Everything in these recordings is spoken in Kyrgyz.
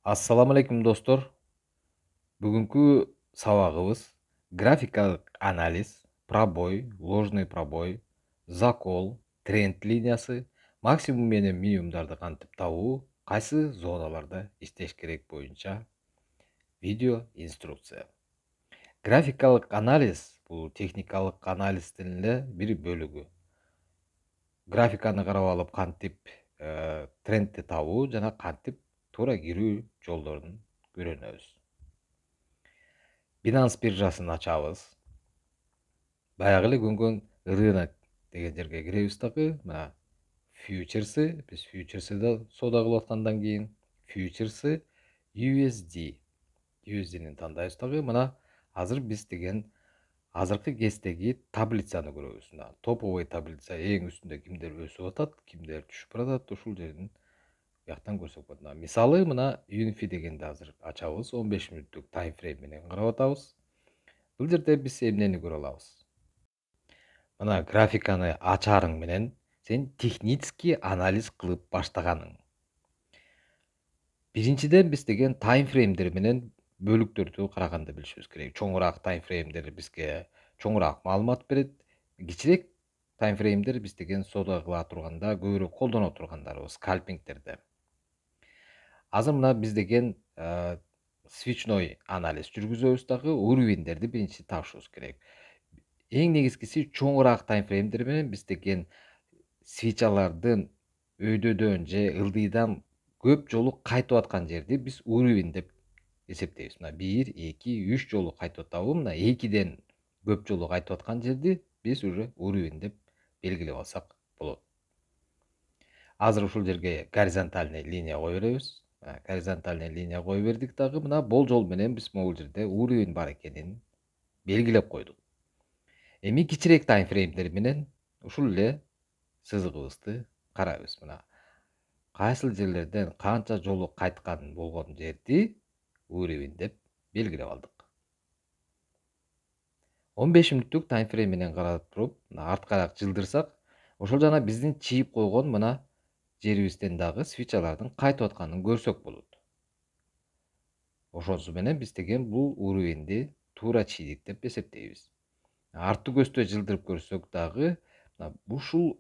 Assalamu alaikum dostlar. Бүгүнкү сабагыбыз графикалык анализ, пробой, ложный пробой, закол, тренд линиясы, максимум менен минимумдарды кантип табуу, кайсы зоналарда иштеш керек боюнча видео инструкция. Графикалык анализ бул техникалык анализдин эле бир бөлүгү. Графиканы карап алып кантип трендти табуу жана кантип туура кирүү жолдорун үйрөнөбүз. Binance биржасын ачабыз. Баягы эле көргөн рынок деген жерге киребиз дагы. Мына фьючерсы, биз фьючерсиде соода кылып аткандан кийин фьючерсы USD. USD-ни тандайбыз дагы. Мына азыр биз деген азыркы кездеги таблицаны көрөбүз. Мына топовый таблица эң үстүндө кимдер өсүп атат, кимдер түшүп баратат, ушул жердин бияктан көрсөк болот. Мисалы мына Unifi дегенди азыр ачабыз, 15 мүнөттүк таймфрейм менен карап атабыз. Бул жерде биз эмнени көрө алабыз? Мына графиканы ачарың менен сен технический анализ кылып баштаганың. Биринчиден биз деген таймфреймдер менен бөлүктөрдү караганды билишибиз керек. Чоңураак таймфреймдер бизге чоңураак маалымат берет. Кичирээк таймфреймдер биз деген соода кыла турганда көбүрөөк колдоно тургандарыбыз скальпингдерде. Азыр мына биз деген свечной анализ жүргүзөбүз дагы, уровеньдерди биринчи табышыбыз керек. Эң негизгиси чоңураак таймфреймдер менен биз деген свечалардын өйдөдөн же ылдыйдан көп жолу кайтып аткан жерди биз уровень деп эсептейбиз. Мына 1, 2, 3 жолу кайтып атабы, мына 2ден көп жолу кайтып аткан жерди биз уже уровень деп белгилеп алсак болот. Азыр ушул жерге горизонтальный линия кое беребиз. Горизонтальный линия кое бердик дагы, мына болжол менен биз могул жерде уровень бар экенин белгилеп койдук. Эми кичирээк таймфреймдер менен ушул эле сызыгыбызды карайбыз. Мына кайсыл жерлерден канча жолу кайткан болгон жерди уровень деп белгилеп алдык. 15 мүнөттүк таймфрейм менен карап туруп, арткараак жылдырсак, ошол жана биздин чийип койгон мына жерибизден дагы свечалардын кайтып атканын көрсөк болот. Ошонусу менен биз деген бул уровеньди туура чийдик деп эсептейбиз. Арты көстө жылдырып көрсөк дагы, ушул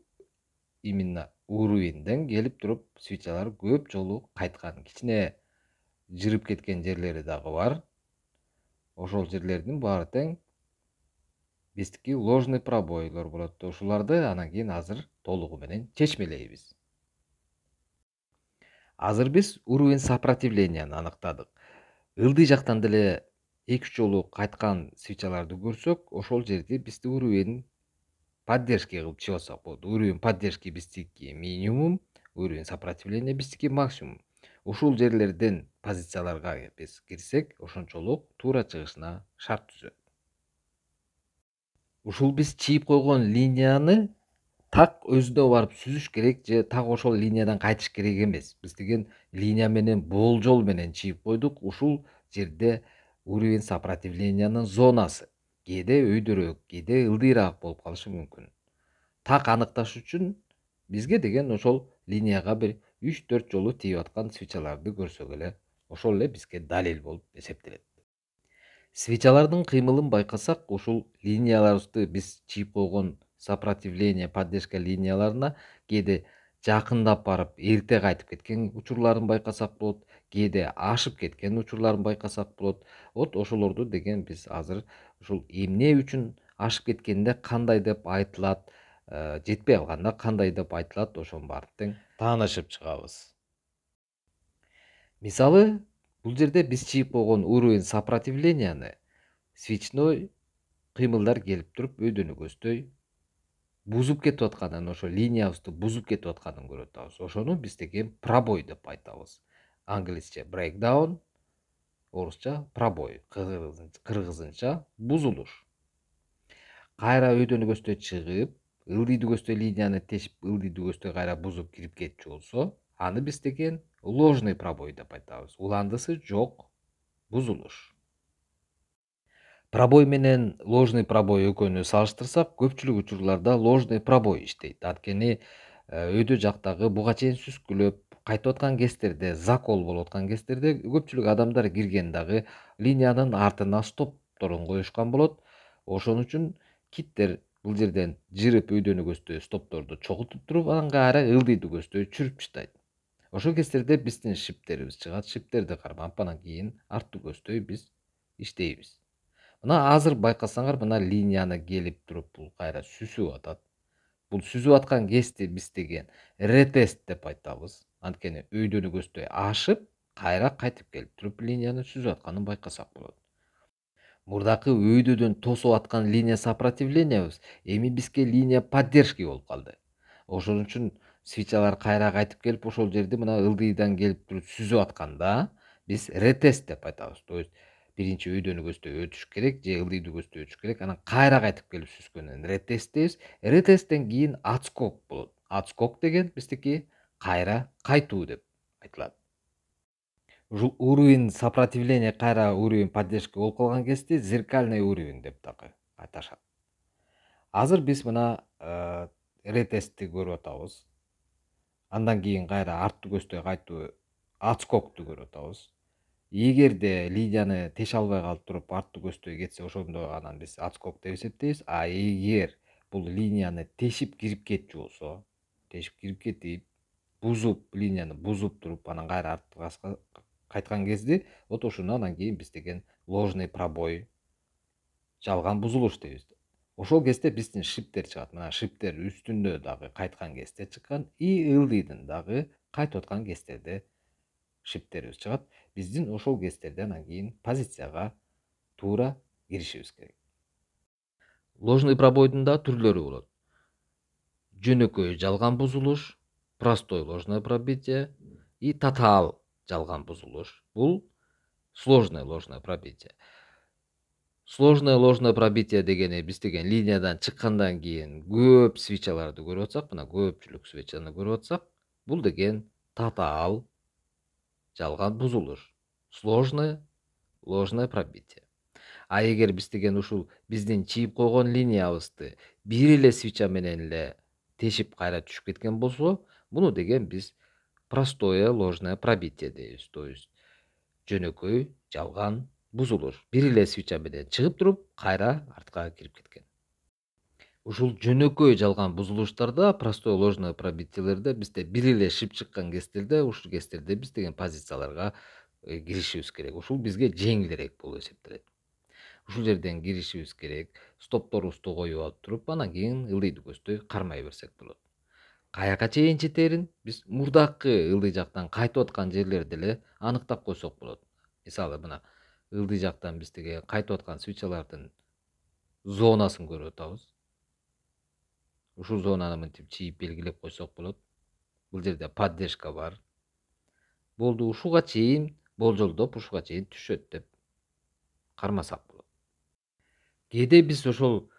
именно уровеньден келип туруп свечалар көп жолу кайткан. Кичине жырып кеткен жерлери дагы бар. Ошол жерлердин баары тең биздики ложный пробойлор болот. Ушуларды анан кийин азыр толугу менен чечмелейбиз. Азыр биз уровень сопротивленияны аныктадык. Ылдый жактан деле 2-3 жолу кайткан свечаларды көрсөк, ошол жерди бизди уровень поддержки кылып чыгып атсак болот. Уровень поддержки биздики минимум, уровень сопротивления биздики максимум. Ушул жерлерден позицияларга биз кирсек, ошончолук туура чыгышына шарт түзөт. Ушул биз чийип койгон линияны так өзүнө барып сүзүш керек же так ошол линиядан кайтыш керек эмес. Биз деген линия менен болжол менен чийип койдук. Ушул жерде уровень сопротивлениянын зонасы кээде өйдөрөөк, кээде ылдыйраак болуп калышы мүмкүн. Так аныкташ үчүн бизге деген ошол линияга бир 3-4 жолу тийип аткан свечаларды көрсөк эле, ошол эле бизге далил болуп эсептелет. Свечалардын кыймылын байкасак, ушул линияларыбызды биз чийип койгон сопротивление, поддержка линияларына кээде жакындап барып, эрте кайтып кеткен учурларын байкасак болот, кээде ашып кеткен учурларын байкасак болот. Вот ошолорду деген биз азыр ушул эмне үчүн ашып кеткенде кандай деп айтылат, жетпей калганда кандай деп айтылат, ошонун баарын тең таанышып чыгабыз. Мисалы, бул жерде биз чийип койгон уровень сопротивленияны свечной кыймылдар келип туруп өйдөнүкөздөй бузуп кетип атканын, ошо линиябызды бузуп кетип атканын көрүп атабыз. Ошону биз деген пробой деп айтабыз. Англисче breakdown, орусча пробой, кыргызынча бузулуш. Кайра өйдөнүкөздөй чыгып, ылдыйдүгөздөй линияны тешип, ылдыйдүгөздөй кайра бузуп кирип кетчү болсо, аны биз деген ложный пробой деп айтабыз. Уландысы жок бузулуш. Пробой менен ложный пробой экөөнү салыштырсак, көпчүлүк учурларда ложный пробой иштейт. Анткени өйдө жактагы буга чейин сүзгүлөп, кайтып аткан кездерде, закол болуп аткан кездерде көпчүлүк адамдар кирген дагы линиянын артына стопторун коюшкан болот. Ошон үчүн киттер бул жерден жырып өйдөнү көздөй стопторду чогултуп туруп, анан кайра ылдыйды көздөй чүрүп таштайт. Ошол кездерде биздин шиптерибиз чыгат. Шиптерди кармап, анан кийин арттуу көздөй биз иштейбиз. Мына азыр байкасаңар, мына линияны келип туруп бул кайра сүзүп атат. Бул сүзүп аткан кезди биз деген ретест деп айтабыз. Анткени өйдөнү көздөй ашып, кайра кайтып келип туруп линияны сүзүп атканын байкасак болот. Мурдакы өйдөдөн тосуп аткан линия сопротивлениябыз эми бизге линия поддержки болуп калды. Ошон үчүн свечалар кайра кайтып келип, ошол жерди мына ылдыйдан келип туруп сүзүп атканда биз ретест деп айтабыз. То есть биринчи өйдөнү көздөй өтүш керек же ылдыйды көздөй өтүш керек, анан кайра кайтып келип сүзгөндөн ретест дейбиз. Ретесттен кийин отскок болот. Отскок деген биздики кайра кайтуу деп айтылат. Ушул уровень сопротивления кайра уровень поддержки болуп калган кезде зеркальный уровень деп дагы аташат. Азыр биз мына ретестти көрүп атабыз. Андан кийин кайра арттуу көздөй кайтуу отскокту көрүп атабыз. Эгерде линияны теше албай калып туруп арттуу көздөй кетсе, ошондо анан биз отскок деп эсептейбиз. А эгер бул линияны тешип кирип кетчү болсо, тешип кирип кетип, линияны бузуп туруп, анан кайра артка кайткан кезде, вот ошону анан кийин биз деген ложный пробой, жалган бузулуш дейбиз. Ошол кезде биздин шиптер чыгат. Мына шиптер үстүндө дагы кайткан кезде чыккан, и ылдыйдын дагы кайтып аткан кездерде шиптерибиз чыгат. Биздин ошол кездерде анан кийин позицияга туура киришибиз керек. Ложный пробойдун да түрлөрү болот. Жөнөкөй жалган бузулуш, простой ложное пробитие и тотал жалган бузулуш. Бул сложное ложное пробитие. Сложное ложное пробитие дегени биз деген линиядан чыккандан кийин көп свечаларды көрүп атсак, мына көпчүлүк свечаны көрүп атсак, бул деген тотал жалган бузулуш. Сложное ложное пробитие. А эгер биз деген ушул биздин чийип койгон линиябызды бир эле свеча менен эле тешип кайра түшүп кеткен болсо, муну деген биз простое ложное пробитие дейбиз. То есть жөнөкөй жалган бузулуш. Бир эле свеча менен чыгып туруп, кайра артка кирип кеткен. Ушул жөнөкөй жалган бузулуштарда, простое ложное пробитиелерде бизде бир эле шип чыккан кездерде, ушул кездерде биз деген позицияларга киришибиз керек. Ушул бизге жеңилирээк болуп эсептелет. Ушул жерден киришибиз керек. Стопторубузду коюп алып туруп, анан кийин ылдыйды көздөй кармай берсек болот. Каяка чейин жетерин биз мурдакы ылдый жактан кайтып аткан жерлерди эле аныктап койсок болот. Мисалы, мына ылдый жактан биз деген кайтып аткан свечалардын зонасын көрүп атабыз. Ушул зонаны мынтип чийип белгилеп койсок болот. Бул жерде поддержка бар. Болду, ушуга чейин болжолдоп, ушуга чейин түшөт деп кармасак болот. Кээде биз ошол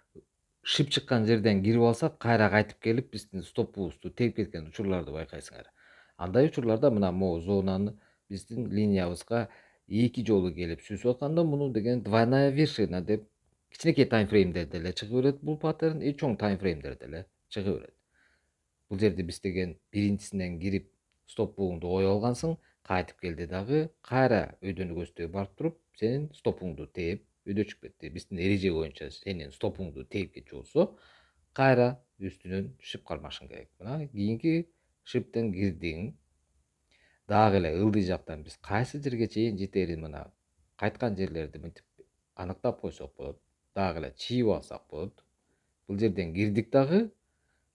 шип чыккан жерден кирип алсак, кайра кайтып келип биздин стопубузду терип кеткен учурларды байкайсыңар. Андай учурларда мына могу зонаны биздин линиябызга эки жолу келип сүзүп атканда, муну деген двойная вершина деп кичинекей таймфреймдерде эле чыгып берет бул паттерн, и чоң таймфреймдерде эле чыгып берет. Бул жерде биз деген биринчисинен кирип стопуңду коюп алгансың, кайтып келди дагы кайра өйдөнү көздөй барып туруп, сенин стопуңду тээп, өйдө чыгып кетти. Биздин эреже боюнча сенин стопуңду тээп кетчү болсо, кайра үстүнөн шип кармашың керек. Мына кийинки шиптен кирдиң. Дагы эле ылдый жактан биз кайсы жерге чейин жетерин мына кайткан жерлерди мынтип аныктап койсок болот. Дагы эле чийип алсак болот. Бул жерден кирдик дагы,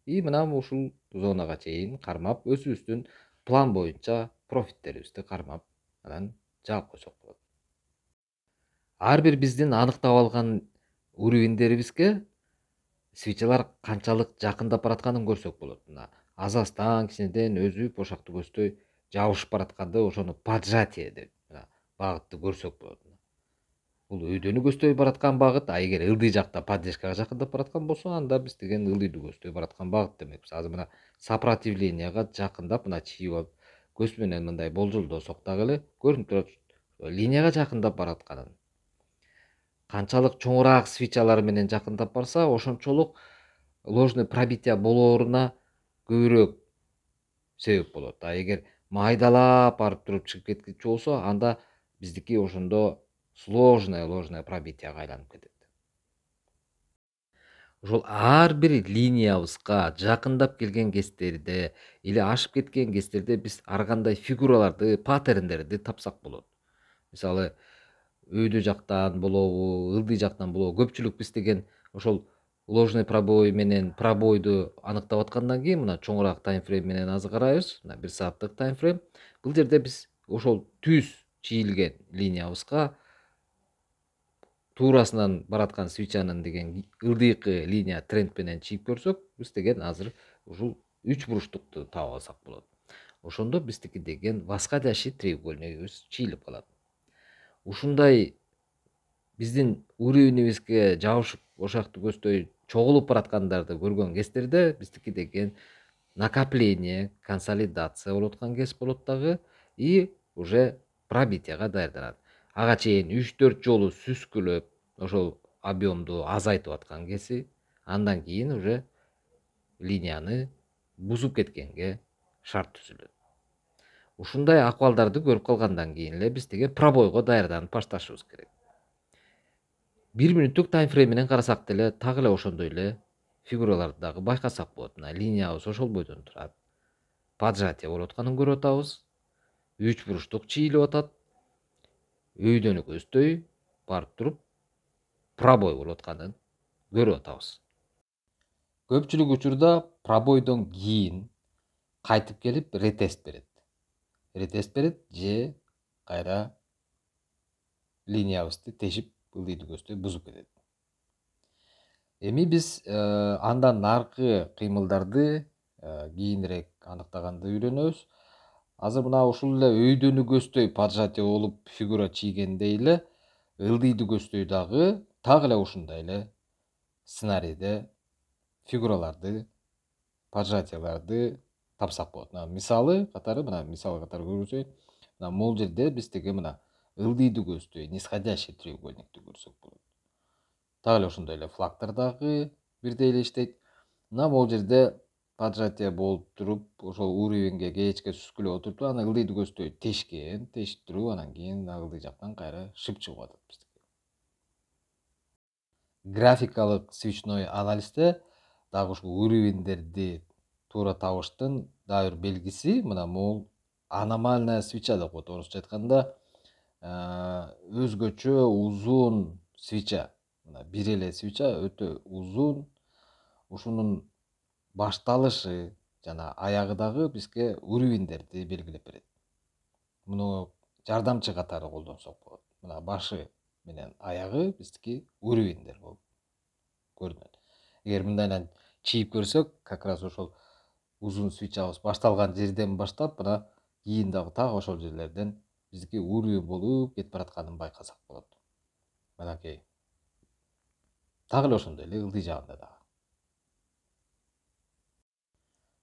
и мына ушул зонага чейин кармап, өзүбүздүн план боюнча профиттерибизди кармап, анан жаап койсок болот. Ар бир биздин аныктап алган уровеньдерибизге свечалар канчалык жакындап баратканын көрсөк болот. Мына азастан кичинеден өзүп ошактуу көздөй жабышып баратканда ошону поджатие деп мына багытты көрсөк болот. Бул өйдөнү көздөй бараткан багыт, а эгер ылдый жакта поддержкага жакындап бараткан болсо, анда биз деген ылдыйды көздөй бараткан багыт демекпиз. Азыр мына сопротивленияга жакындап, мына чийип алып, көз менен мындай болжолдосок дагы эле көрүнүп турат, линияга жакындап баратканын. Канчалык чоңураак свечалар менен жакындап барса, ошончолук ложный пробитие болооруна көбүрөөк себеп болот. А эгер майдалап барып туруп чыгып кеткичи болсо, анда биздики ошондо сложное ложное пробитияга айланып кетет. Ошол ар бир линиябызга жакындап келген кездерде или ашып кеткен кездерде биз ар кандай фигураларды, паттерндерди тапсак болот. Мисалы, өйдө жактан болобу, ылдый жактан болобу, көпчүлүк биз деген ошол ложный пробой менен пробойду аныктап аткандан кийин мына чоңураак таймфрейм менен азыр карайбыз. Мына 1 сааттык таймфрейм. Бул жерде биз ошол түз чийилген линиябызга туурасынан бараткан свечанын деген ылдыйкы линия тренд менен чийип көрсөк, биз деген азыр ушул 3 буруштукту таап алсак болот. Ошондо биздики деген восходящий треугольнигибиз чийилип калат. Ушундай биздин уровенибизге жабышып ошактуу көздөй чогулуп бараткандарды көргөн кездерде биздики деген накопление, консолидация болуп аткан кез болот дагы и уже пробитияга даярданат. Ага чейин 3-4 жолу сүзгүлөп, ошол объемду азайтып аткан кези, андан кийин уже линияны бузуп кеткенге шарт түзүлөт. Ушундай акыбалдарды көрүп калгандан кийин эле биз деген пробойго даярданып башташыбыз керек. 1 мүнөттүк таймфрейм менен карасак деле так эле ошондой эле фигураларды дагы байкасак болот. Мына линиябыз ошол бойдон турат. Поджатие болуп атканын көрүп атабыз. 3 буруштук чийилип атат. Өйдөнү көздөй барып туруп пробой болуп атканын көрүп атабыз. Көпчүлүк учурда пробойдон кийин кайтып келип ретест берет. Ретест берет же кайра линиябызды тешип ылдыйды көздөй бузуп кетет. Эми биз андан наркы кыймылдарды кийинирээк аныктаганды үйрөнөбүз. Азыр мына ушул эле өйдөнү көздөй поджатие болуп фигура чийгендей эле ылдыйды көздөй дагы так эле ушундай эле сценарийде фигураларды, поджатияларды тапсак болот. Мына мисалы катары көрсөйүн. Мына могул жерде биз теге мына ылдыйды көздөй нисходящий треугольникти көрсөк болот. Так эле ошондой эле флагтар дагы бирдей эле иштейт. Мына могул жерде поджатие болуп туруп, ошол уровеньге кечке сүзгүлөп отуруп, анан ылдыйды көздөй тешкен, тешип туруп, анан кийин ылдый жактан кайра шып чыгып атат биздики. Графикалык свечной анализде дагы ушул уровеньдерди туура табыштын дагы бир белгиси мына могул аномальная свеча деп коет. Орусча айтканда өзгөчө узун свеча. Мына бир эле свеча өтө узун. Ушунун башталышы жана аягы дагы бизге уровеньдерди белгилеп берет. Муну жардамчы катары колдонсок болот. Мына башы менен аягы биздики уровеньдер болуп көрүнөт. Эгер мындайынан чийип көрсөк, как раз ошол узун свечабыз башталган жерден баштап, мына кийин дагы так ошол жерлерден биздики уровень болуп кетип баратканын байкасак болот. Мынакей. Так эле ошондой эле ылдый жагында дагы.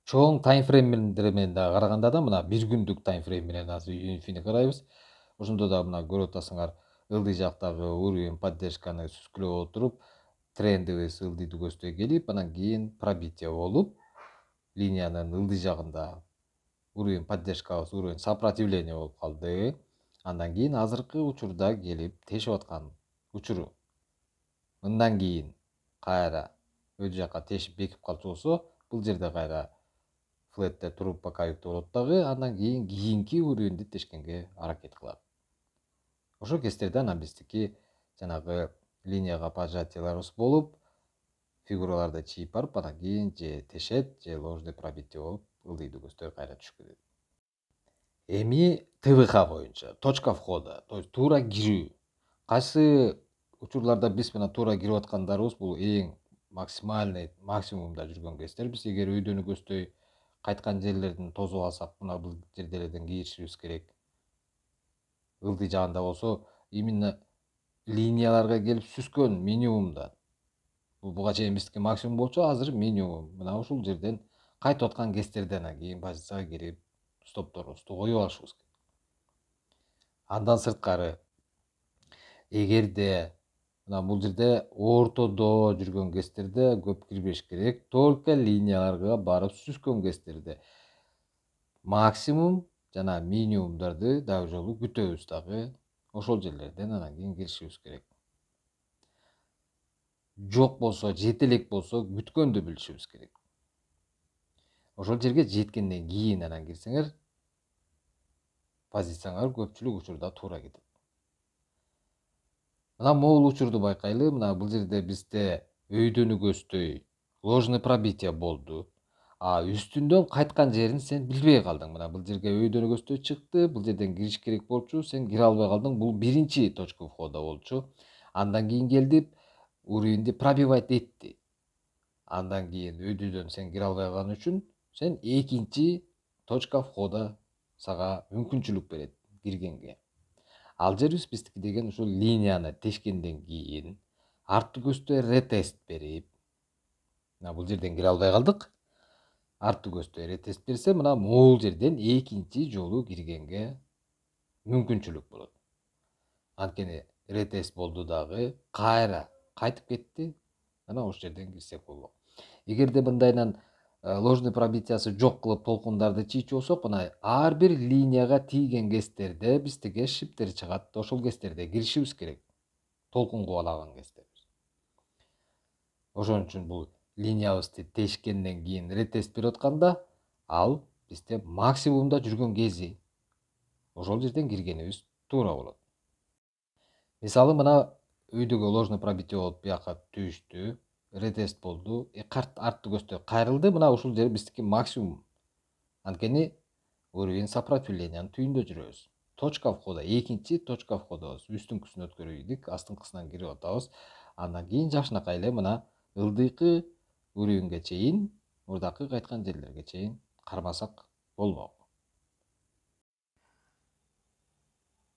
Чоң таймфреймдер менен дагы караганда да мына 1 күндүк таймфрейм менен азыр Infinity карайбыз. Ошондо да мына көрүп атасыңар, ылдый жактагы уровень поддержканы сүзгүлөп отуруп, трендибиз ылдыйды көздөй келип, анан кийин пробитие болуп, линиянын ылдый жагында уровень поддержкабыз, уровень сопротивления болуп калды. Андан кийин азыркы учурда келип тешип аткан учуру. Мындан кийин кайра өйдө жакка тешип бекип калчу болсо, бул жерде кайра флетте туруп покаюктуу болот дагы, андан кийин кийинки уровеньди тешкенге аракет кылат. Ошол кездерде анан биздики жанагы линияга поджатияларыбыз болуп, фигураларды чийип барып, анан кийин же тешет, же ложный пробитие болуп, ылдыйды көздөй кайра түшүп кетет. Эми ТВХ боюнча точка входа, то есть туура кирүү. Кайсы учурларда биз менен туура кирип аткандарыбыз бул эң максимальный максимумда жүргөн кездер. Биз эгер өйдөнү көздөй кайткан жерлердин тозуп алсак, мына бул жерлерден кийишибиз керек. Ылдый жагында болсо, именно линияларга келип сүзгөн минимумда. Буга чейин биздики максимум болчу, азыр минимум. Мына ушул жерден кайтып аткан кездерден кийин позицияга кирип, стопторубузду коюп алышыбыз керек. Андан сырткары, эгерде мына бул жерде ортодо жүргөн кездерде көп кирбеш керек, только линияларга барып сүзгөн кездерде максимум жана минимумдарды дагы жолу күтөбүз дагы. Ошол жерлерден анан кийин киришибиз керек. Жок болсо, жете элек болсо күткөндү билишибиз керек. Ошол жерге жеткенден кийин анан кирсеңер, позицияңар көпчүлүк учурда туура кетет. Мына могул учурду байкайлы, мына бул жерде бизде өйдөнү көздөй ложный пробитие болду. Үстүндөн кайткан жерин сен билбей калдың. Мына бул жерге өйдөнү көздөй чыкты, бул жерден кириш керек болчу, сен кире албай калдың. Бул биринчи точка входа болчу. Андан кийин келди, уровеньди пробивать этти. Андан кийин өйдүүдөн сен кире албай калган үчүн сен экинчи точка входа сага мүмкүнчүлүк берет киргенге. Ал жерибиз биздики деген ушул линияны тешкенден кийин артты көздөй ретест берип, мына бул жерден кире албай калдык. Артты көздөй ретест берсе, мына могул жерден экинчи жолу киргенге мүмкүнчүлүк болот. Анткени ретест болду дагы, кайра кайтып кетти. Анан ошол жерден кирсек болмок. Эгерде мындайынан ложный пробитиясы жок кылып толкундарды чийчү болсок, мына ар бир линияга тийген кездерде биздиге шиптер чыгат. Ошол кездерде киришибиз керек. Толкун кубалаган кездерибиз. Ошон үчүн бул линиябызды тешкенден кийин ретест берип атканда, ал бизде максимумда жүргөн кези. Ошол жерден киргенибиз туура болот. Мисалы, мына өйдөгө ложный пробитие болуп бияка түштү, ретест болду, артты көздөй кайрылды. Мына ушул жер биздики максимум. Анткени уровень сопротивлениянын түйүндө жүрөбүз. Точка входа, экинчи точка входобуз. Үстүңкүсүн өткөрүйдүк, астыңкысынан кирип атабыз. Андан кийин жакшынакай эле мына ылдыйкы уровеньге чейин, мурдакы кайткан жерлерге чейин кармасак болмок.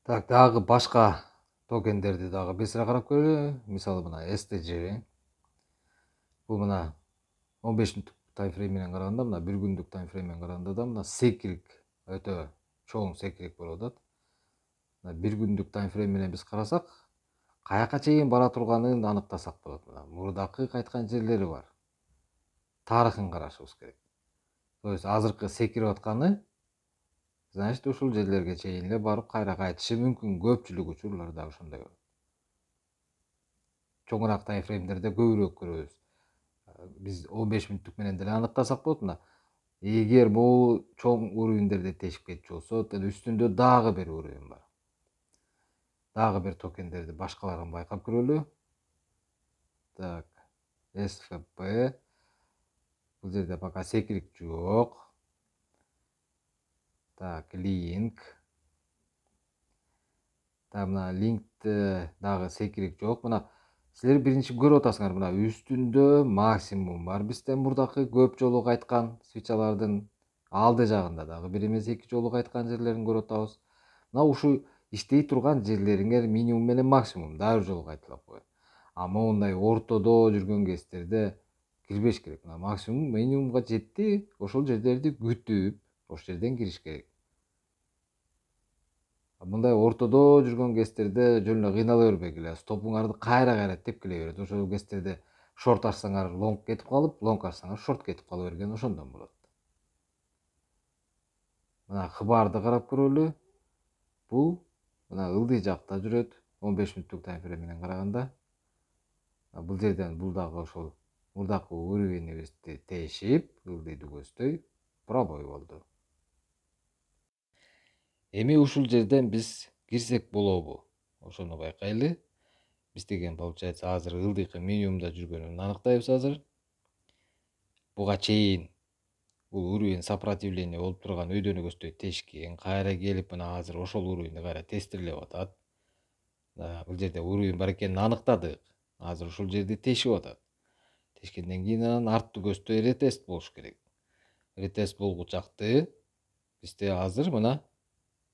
Так, дагы башка токендерди дагы бесире карап көрөлү. Мисалы, мына STG. Бул мына 15 мүнөттүк таймфрейм менен караганда, мына 1 күндүк таймфрейм менен караганда да мына секирик өтө чоң секирик болуп атат. Мына 1 күндүк таймфрейм менен биз карасак, каяка чейин бара турганын аныктасак болот. Мына мурдакы кайткан жерлери бар. Тарыхын карашыбыз керек. То есть азыркы секирип атканы, значит, ушул жерлерге чейин эле барып кайра кайтышы мүмкүн. Көпчүлүк учурларда ошондой болот. Чоңураак таймфреймдерде көбүрөөк көрөбүз. Биз 15 мүнөттүк менен деле аныктасак болот. Мына эгер бул чоң уровеньдерди тешип кетчү болсо, үстүндө дагы бир уровень бар. Дагы бир токендерди башкаларын байкап көрөлү. Так, SFP. Бул жерде пока секирик жок. Так, Link. Так, мына Link'те дагы секирик жок. Мына силер биринчи көрүп атасыңар, мына үстүндө максимум бар. Бизде мурдакы көп жолу кайткан свечалардын алды жагында дагы бир эмес 2 жолу кайткан жерлерин көрүп атабыз. Мына ушу иштей турган жерлериңер минимум менен максимум дагы бир жолу кайталап коет. Моундай ортодо жүргөн кездерде кирбеш керек. Мына максимум минимумга жетти, ошол жерлерди күтүп, ошол жерден кириш керек. Мындай ортодо жүргөн кездерде жөн эле кыйнала бербегиле. Стопуңарды кайра тепкилей берет. Ошол кездерде шорт ачсаңар лонг кетип калып, лонг ачсаңар шорт кетип кала берген ошондон болот. Мына хыбарды карап көрөлү. Бул мына ылдый жакта жүрөт, 15 мүнөттүк таймфрейм менен караганда. Бул жерден бул дагы ошол мурдакы уровеньибизди тешип, ылдыйды көздөй пробой болду. Эми ушул жерден биз кирсек болобу? Ошону байкайлы. Биз деген получается азыр ылдыйкы минимумда жүргөнүн аныктайбыз азыр. Буга чейин бул уровень сопротивления болуп турган өйдөнү көздөй тешкен, кайра келип мына азыр ошол уровеньди кайра тестирлеп атат. Бул жерде уровень бар экенин аныктадык. Азыр ушул жерди тешип атат. Тешкенден кийин анан артты көздөй ретест болуш керек. Ретест болгучакты бизде азыр мына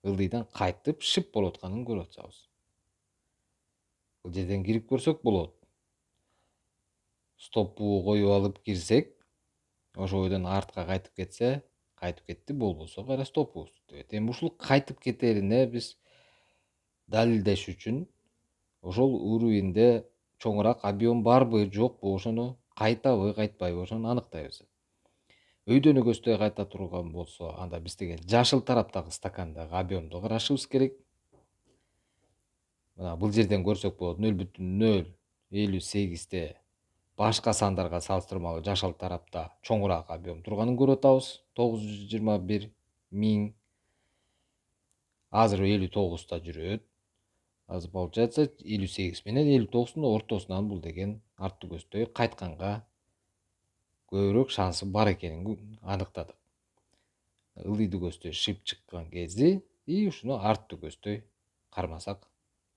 ылдыйдан кайтып шип болуп атканын көрүп атабыз. Бул жерден кирип көрсөк болот. Стопу коюп алып кирсек, ошол бойдон артка кайтып кетсе, кайтып кетти, болбосо кайра стопубузду дебет. Эми ушул кайтып кетерине биз далилдеш үчүн ошол уровеньде чоңураак объем барбы, жокпу, ошону кайтабы, кайтпайбы, ошону аныктайбыз. Өйдөнү көздөй кайта турган болсо, анда биз деген жашыл тараптагы стакандагы объемду карашыбыз керек. Мына бул жерден көрсөк болот 0,058те башка сандарга салыштырмалуу жашыл тарапта чоңураак объем турганын көрүп атабыз. 921 миң. Азыр 59та жүрөт. Азыр получается 58 менен 59-тун ортосунан бул деген арттуу көздөй кайтканга көбүрөөк шансы бар экенин аныктадык. Ылдыйдуу көздөй шып чыккан кези и ушуну арттуу көздөй кармасак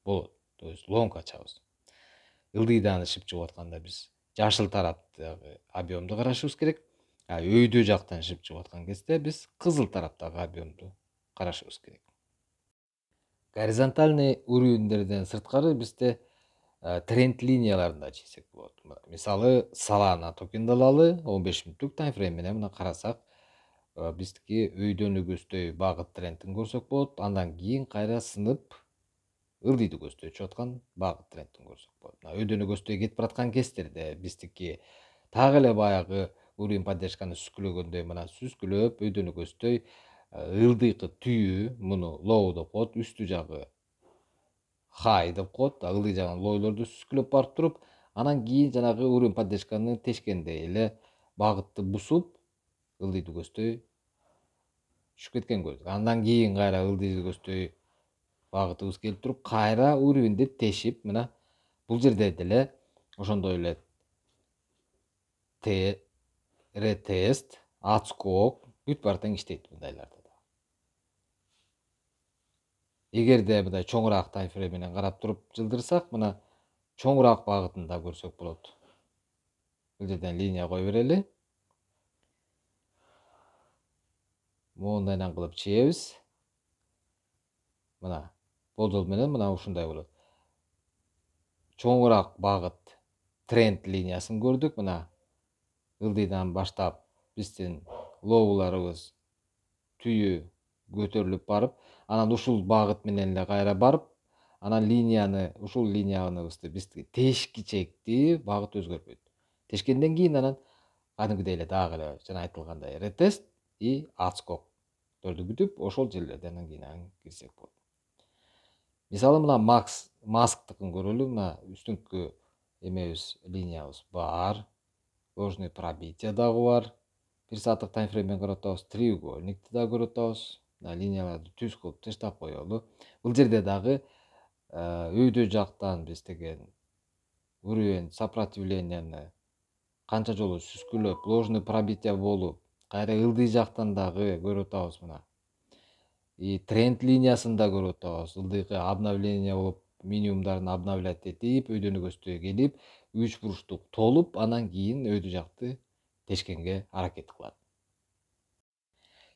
болот. То есть ломка ачабыз. Ылдыйдан шып чыгып атканда биз жашыл тараптагы объемду карашыбыз керек. А өйдө жактан шып чыгып аткан кезде биз кызыл тараптагы объемду карашыбыз керек. Горизонтальный уровеньдерден сырткары бизде тренд линияларын да чийсек болот. Мисалы Solana токенди алалы 15 мүнөттүк таймфрейм менен мына карасак, биздики өйдөнү көздөй багыт трендин көрсөк болот. Андан кийин кайра сынып ылдыйдуу көздөй чыгып аткан багыт трендин көрсөк болот. Өйдөнү көздөй кетип бараткан кездерде биздики так эле баягы уровень поддержканы сүзгүлөгөндөй мына сүзгүлөп өйдөнү көздөй ылдыйкы түйү, муну low деп коет, үстү жагы high деп коет, ылдый жагын лойлорду сүзгүлөп барып туруп, анан кийин жанагы уровень поддержканы тешкендей эле багытты бусуп, ылдыйдуу көздөй түшүп кеткен көрдүк. Андан кийин кайра ылдыйдуу көздөй багытыбыз келип туруп, кайра уровеньди тешип, мына бул жерде деле ошондой эле ретест, отскок бүт баары тең иштейт мындайларда. Эгерде мындай чоңураак таймфрейм менен карап туруп жылдырсак, мына чоңураак багытында көрсөк болот. Бул жерден линия кое берели. Моундайдан кылып чыйебиз. Мына болжол менен мына ушундай болот. Чоңураак багыт тренд линиясын көрдүк. Мына ылдыйдан баштап биздин лоуларыбыз түйү көтөрүлүп барып, анан ушул багыт менен эле кайра барып, анан ушул линиябызды биз тешки чекти, багыт өзгөрбөйт. Тешкенден кийин анан кадимгидей эле дагы эле жана айтылгандай ретест и отскокторду күтүп, ошол жерлерден анан кийин кирсек болот. Мисалы мына масктыкын көрөлү. Мына үстүңкү эмебиз, линиябыз бар. Ложный пробитие дагы бар. 1 сааттык таймфреймден көрүп атабыз. Треугольникти да көрүп атабыз. Линияларды түз кылып таштап коелу. Бул жерде дагы өйдө жактан биз деген уровень сопротивленияны канча жолу сүзгүлөп, ложный пробитие болуп, кайра ылдый жактан дагы көрүп атабыз мына. И тренд линиясын да көрүп атабыз. Ылдыйкы обновление болуп, минимумдарын обновлять этип, өйдөнү көздөй келип, 3 буруштук толуп, анан кийин өйдө жакты тешкенге аракет кылат.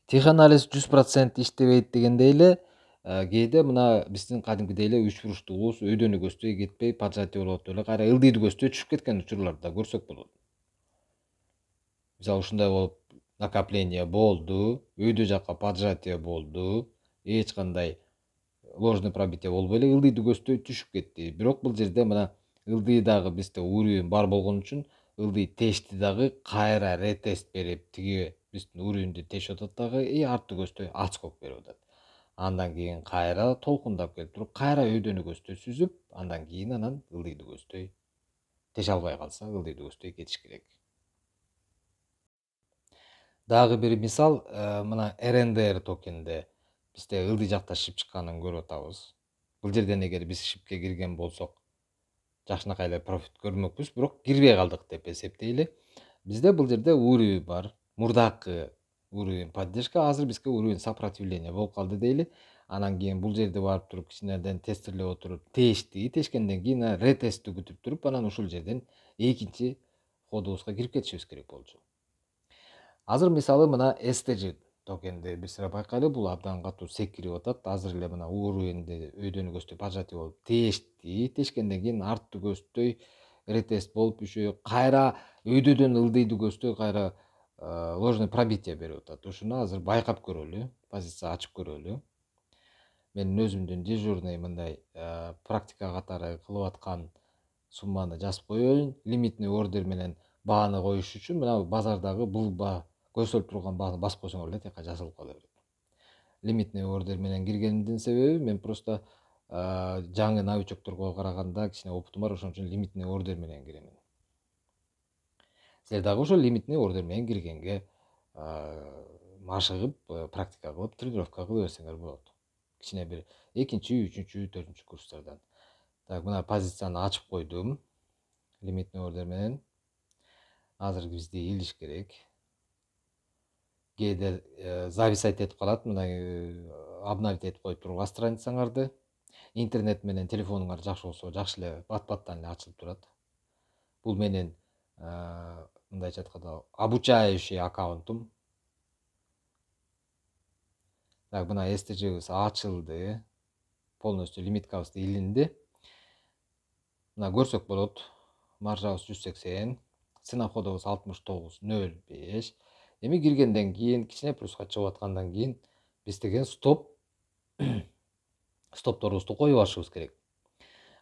Теханализ 100% иштебейт дегендей эле, кээде мына биздин кадимкидей эле 3 буруштугубуз өйдөнү көздөй кетпей, поджатие болуп эле кайра ылдыйдуу көздөй түшүп кеткен учурларды да көрсөк болот. Мисалы ушундай болуп, накопление болду, өйдө жакка поджатие болду, эч кандай ложный пробитие болбой эле ылдыйдуу көздөй түшүп кетти. Бирок бул жерде мына ылдыйдагы бизде уровень бар болгон үчүн ылдый тешти дагы, кайра ретест берип, тиги биздин уровеньди тешип атат дагы, и арттуу көздөй отскок берип атат. Андан кийин кайра толкундап келип туруп, кайра өйдөнү көздөй сүзүп, андан кийин анан ылдыйдуу көздөй теше албай калса, ылдыйдуу көздөй кетиш керек. Дагы бир мисал, мына RNDR токенде бизде ылдый жакта шып чыкканын көрүп атабыз. Бул жерден эгер биз шипке кирген болсок, жакшынакай эле профит көрмөкпүз, бирок кирбей калдык деп эсептейли. Бизде бул жерде уровень бар. Мурдакы уровень поддержка, азыр бизге уровень сопротивления болуп калды дейли. Анан кийин бул жерде барып туруп, кичинеден тестирлеп отуруп, тешкенден кийин ретестти күтүп туруп, анан ушул жерден экинчи ходубузга кирип кетишибиз керек болчу. Азыр мисалы мына STG токенди бир сыра байкайлы, бул абдан катуу секирип атат. Азыр эле мына уровеньди өйдөнү көздөй поджатие болуп тешкенден кийин арттуу көздөй ретест болуп, үшө кайра өйдөдөн ылдыйдуу көздөй кайра ложный пробитие берип атат. Ушуну азыр байкап көрөлү, позиция ачып көрөлү. Мен өзүмдүн дежурный мындай практика катары кылып аткан сумманы жазып коеюн. Лимитный ордер менен бааны коюш үчүн мына базардагы бул көрсөтүлүп турган бааны басып койсоңор эле тияка жазылып кала берет. Лимитный ордер менен киргендин себеби мен просто жаңы новичокторго караганда кичине опытым бар, ошон үчүн лимитный ордер менен киремин. Силер дагы ошо лимитный ордер менен киргенге машыгып, практика кылып, тренировка кыла берсеңер болот. Кичине бир 2-чү, 3-чү, 4-чү курстардан. Так, мына позицияны ачып койдум. Лимитный ордер менен. Азыр бизде илиш керек. Кээде зависать этип калат, мына обновить этип коюп турган страницаңарды. Интернет менен телефонуңар жакшы болсо, жакшы эле бат-баттан эле ачылып турат. Бул менен мындайча айтканда обучающий аккаунтум. Так, мына STG-биз ачылды. Полностью лимиткабыз илинди. Мына көрсөк болот. Маржабыз 180, сынак кодубуз 6905. Эми киргенден кийин, кичине плюска чыгып аткандан кийин биз деген стопторубузду коюп алышыбыз керек.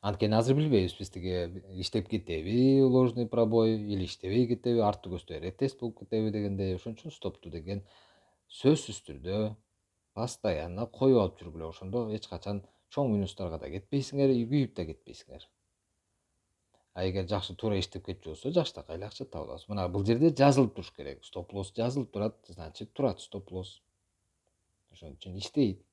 Анткени азыр билбейбиз, биз тиги иштеп кетеби ложный пробой, или иштебей кетеби, артты көздөй ретест болуп кетеби дегендей. Ошон үчүн стопту деген сөзсүз түрдө постоянно коюп алып жүргүлө. Ошондо эч качан чоң минустарга да кетпейсиңер, күйүп да кетпейсиңер. Эгер жакшы туура иштеп кетчү болсо, жакшытакай эле акча таба аласыз. Мына бул жерде жазылып туруш керек. Стоп лосс жазылып турат, значит турат стоп лосс. Ошон үчүн иштейт.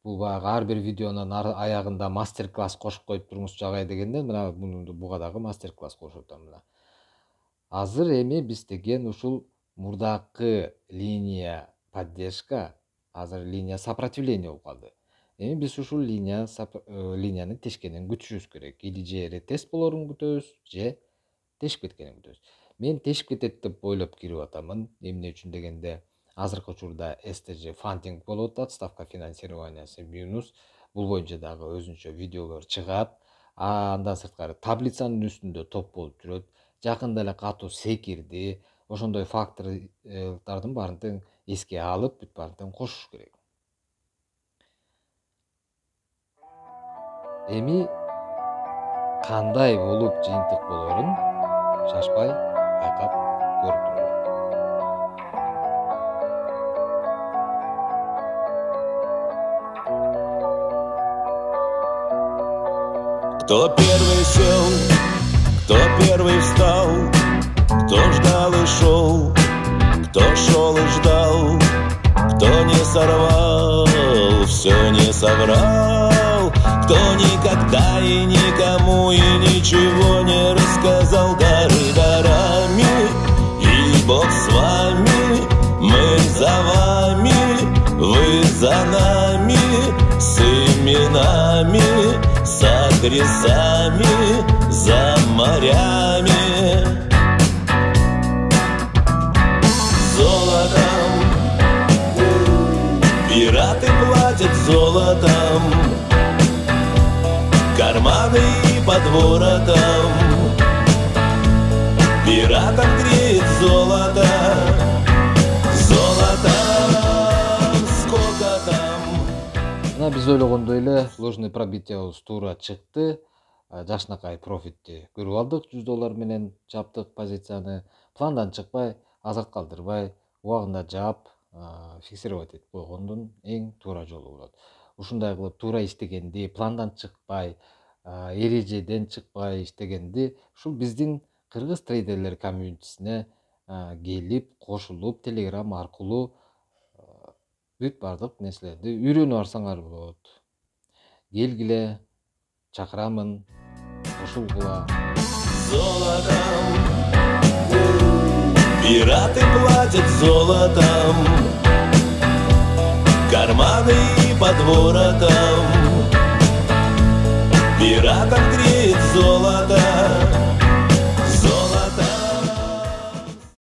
Бул баягы ар бир видеонун аягында мастер-класс кошуп коюп туруңуз жагай дегенден, мына буга дагы мастер-класс кошуп атам мына. Азыр эми биз деген ушул мурдакы линия поддержка, азыр линия сопротивление болуп калды. Эми биз ушул линияны тешкенин күтүшүбүз керек. Или же ретест болорун күтөбүз, же тешип кеткенин күтөбүз. Мен тешип кетет деп ойлоп кирип атамын. Эмне үчүн дегенде, азыркы учурда STG фандинг болуп атат, ставка финансированиясы минус. Бул боюнча дагы өзүнчө видеолор чыгат. Андан сырткары таблицанын үстүндө топ болуп жүрөт. Жакында эле катуу секирди. Ошондой факторлордун баарын тең эске алып, бүт баарын тең кошуш керек. Эми кандай болуп жыйынтык болорун шашпай байкап көрүп тургула. Кто первый сел, кто первый встал, кто ждал и шел, кто шел и ждал, кто не сорвал, все не соврал, кто никогда и никому и ничего не рассказал. Дары дарами, и Бог с вами, мы за вами, вы за нами, с именами, с адресами, за морями. Золотом пираты платят золотом, карманы и под воротом. Пиратам греет золото, золотом, сколько там. Мына биз ойлогондой эле ложный пробитиябыз туура чыкты. Жакшынакай профитти көрүп алдык, $100 менен жаптык позицияны. Пландан чыкпай, азарт калтырбай, убагында жаап, фиксировать этип койгондун эң туура жолу болот. Ушундай кылып туура иштегенди, пландан чыкпай, эрежеден чыкпай иштегенди ушул биздин кыргыз трейдерлер комьюнитисине келип, кошулуп, Telegram аркылуу бүт бардык нерселерди үйрөнүп алсаңар болот. Келгиле, чакырамын, кошулгула. Золотом пираты платят золотом, карманы и под воротом. Пиратам греет золото,